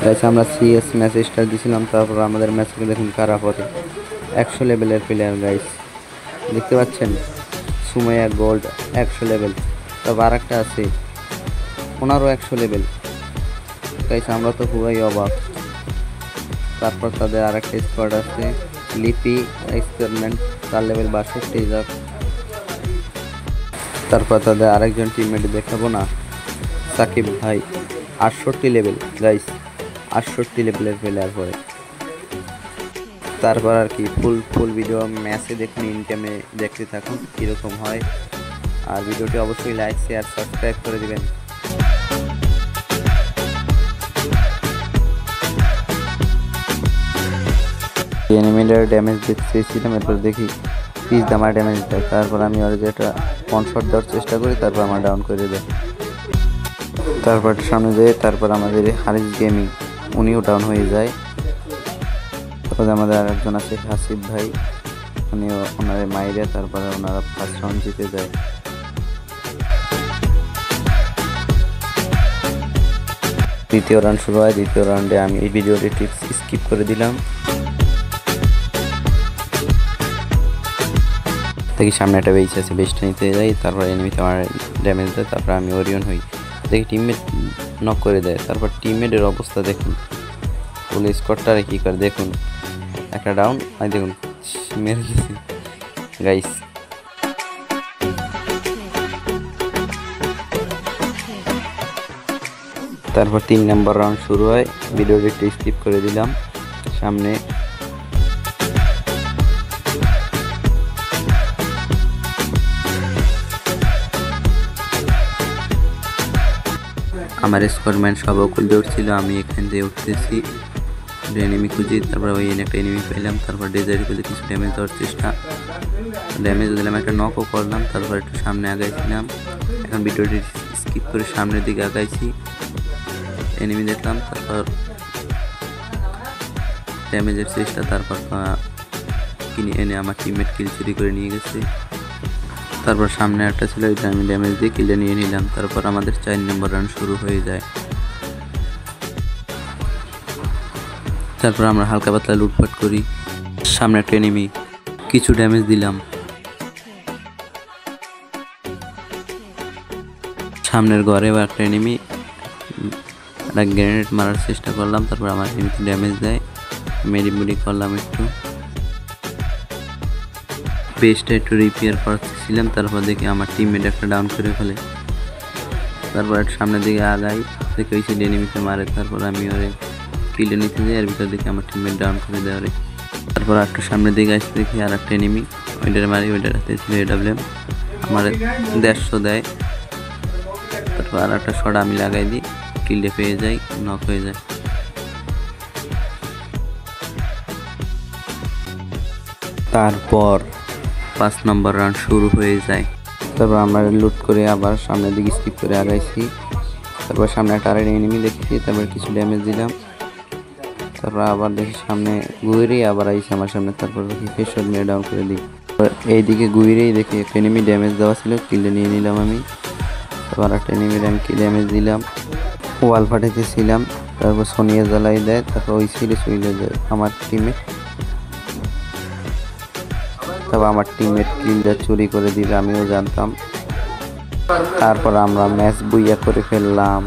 Guys আমরা CS match start দিয়েছিলাম, তারপর আমাদের ম্যাচকে দেখুন কারা পড়ে 100 লেভেলের প্লেয়ার গাইস, দেখতে পাচ্ছেন সুমাইয়া গোল্ড 100 লেভেল। তারপর আরেকটা আছে ওনারও 100 লেভেল গাইস, আমরা তো পুরাই অবাক। তারপর তাদের আরেকটা স্কোয়াড আছে লিপি এক্সপেরিমেন্ট 4 লেভেল 62। তারপর তাদের আরেকজন টিমমেট দেখাবো না, সাকিব ভাই 68 লেভেল গাইস, 68 লেভেলের প্লেয়ার পরে। তারপর আর কি ফুল ভিডিও ম্যাচে দেখুন, ইনকামে দেখতে থাকুন কীরকম হয়। আর ভিডিওটি অবশ্যই লাইক শেয়ার সাবস্ক্রাইব করে দিবেন। এনিমিটার ড্যামেজ দেখতেছিলাম, এরপর দেখি পিস আমার ড্যামেজ দেয়। তারপর আমি ওর যেটা ওয়ান শট দেওয়ার চেষ্টা করি, তারপর আমার ডাউন করে দেয়। তারপর সামনে যেয়ে তারপর আমাদের হারিস গেমিং উনিও ডাউন হয়ে যায়। তারপরে আমাদের আরেকজন আছে হাসিব ভাই, উনিও ওনার মাইরে তারপরে ওনারা ফার্স্ট রাউন্ড জিতে যায়। দ্বিতীয় রাউন্ড শুরু হয়, দ্বিতীয় রাউন্ডে আমি এই ভিডিওটি টিপস স্কিপ করে দিলাম। দেখি সামনে একটা বেস আছে, বেসটা নিতে যাই, তারপর এনিমিতে আমার ড্যামেজ দেয়, তারপর আমি ওরিয়ন হই। দেখি টিমমেট নক করে দেয়। তারপর টিমমেটের অবস্থা দেখুন, ফুল স্কোয়াডটারে কী করে দেখুন, একটা ডাউন আর দেখুন মেরে গেছি গাইস। তারপর 3 নম্বর রাউন্ড শুরু হয়, ভিডিওটি একটু স্কিপ করে দিলাম। সামনে আমার স্কোয়াডম্যান সব অকুল দৌড়ছিল, আমি এখান দিয়ে উঠতেছি এনিমি খুঁজি। তারপর ওই একটা এনিমি পেলাম, তারপর ডেজারি খুঁজে কিছু ড্যামেজ দেওয়ার চেষ্টা, ড্যামেজ দিলাম, একটা নকও করলাম। তারপর একটু সামনে আগাইছিলাম, এখন ভিডিওটি স্কিপ করে সামনের দিকে আগাইছি, এনিমি দেখলাম, তারপর ড্যামেজের চেষ্টা, তারপর কিনে এনে আমার টিমমেট কিল চুরি করে নিয়ে গেছে। তারপর সামনে একটা ছিল, এটা আমি ড্যামেজ দিয়ে কিলে নিয়ে নিলাম। তারপর আমাদের 4 নম্বর রাউন্ড শুরু হয়ে যায়। তারপর আমরা হালকা পাতলা লুটপাট করি, সামনে একটা এনিমি কিছু ড্যামেজ দিলাম, সামনের ঘরে একটা এনিমি একটা গ্রেনেড মারার চেষ্টা করলাম, তারপর আমার এনিমিতে ড্যামেজ দেয়, মেডিমুডি করলাম একটু, বেসটা একটু রিপেয়ার করতেছিলাম। তারপর দেখি আমার টিমমেট একটা ডাউন করে ফেলে। তারপর সামনের দিকে আগাই, দেখে ওই সাইড এনিমিতে মারে, তারপর আমি ওরে কিলে নিতে যাই, এর ভিতর দেখি আমার টিমমেট ডাউন করে দেয় ওরে। তারপর একটু সামনের দিকে আসতে দেখি আর একটা এনিমি, ওইটার মারি, ওইটার হাতে ছিল AWM, আমার 150 দেয়। তারপর আর একটা শট আমি লাগাই দিই, কিলে পেয়ে যাই, নক হয়ে যায়। তারপর 5 নম্বর রাউন্ড শুরু হয়ে যায়। তারপর আমরা লুট করে আবার সামনের দিকে স্কিপ করে আগাইছি। তারপর সামনে একটা আরেকটা এনিমি দেখছি, তারপর কিছু ড্যামেজ দিলাম, তারপর আবার দেখি সামনে ঘুরেই আবার আইসি আমার সামনে, তারপর দেখি হেডশট মেরে ডাউন করে দিই। এইদিকে ঘুরেই দেখি একটা এনিমি ড্যামেজ দেওয়া ছিল, কিলে নিয়ে নিলাম আমি। তারপর একটা এনিমির আমি কি ড্যামেজ দিলাম, ওয়াল ফাটাইতেছিলাম, তারপর সোনিয়া জ্বালাই দেয়, তারপর ওই সাইডে চলে যায় আমার টিমমেট। তারপর আমার টিমমেট কিলটা চুরি করে দিবে, আমিও জানতাম। তারপর আমরা ম্যাচ বুইয়া করে ফেললাম।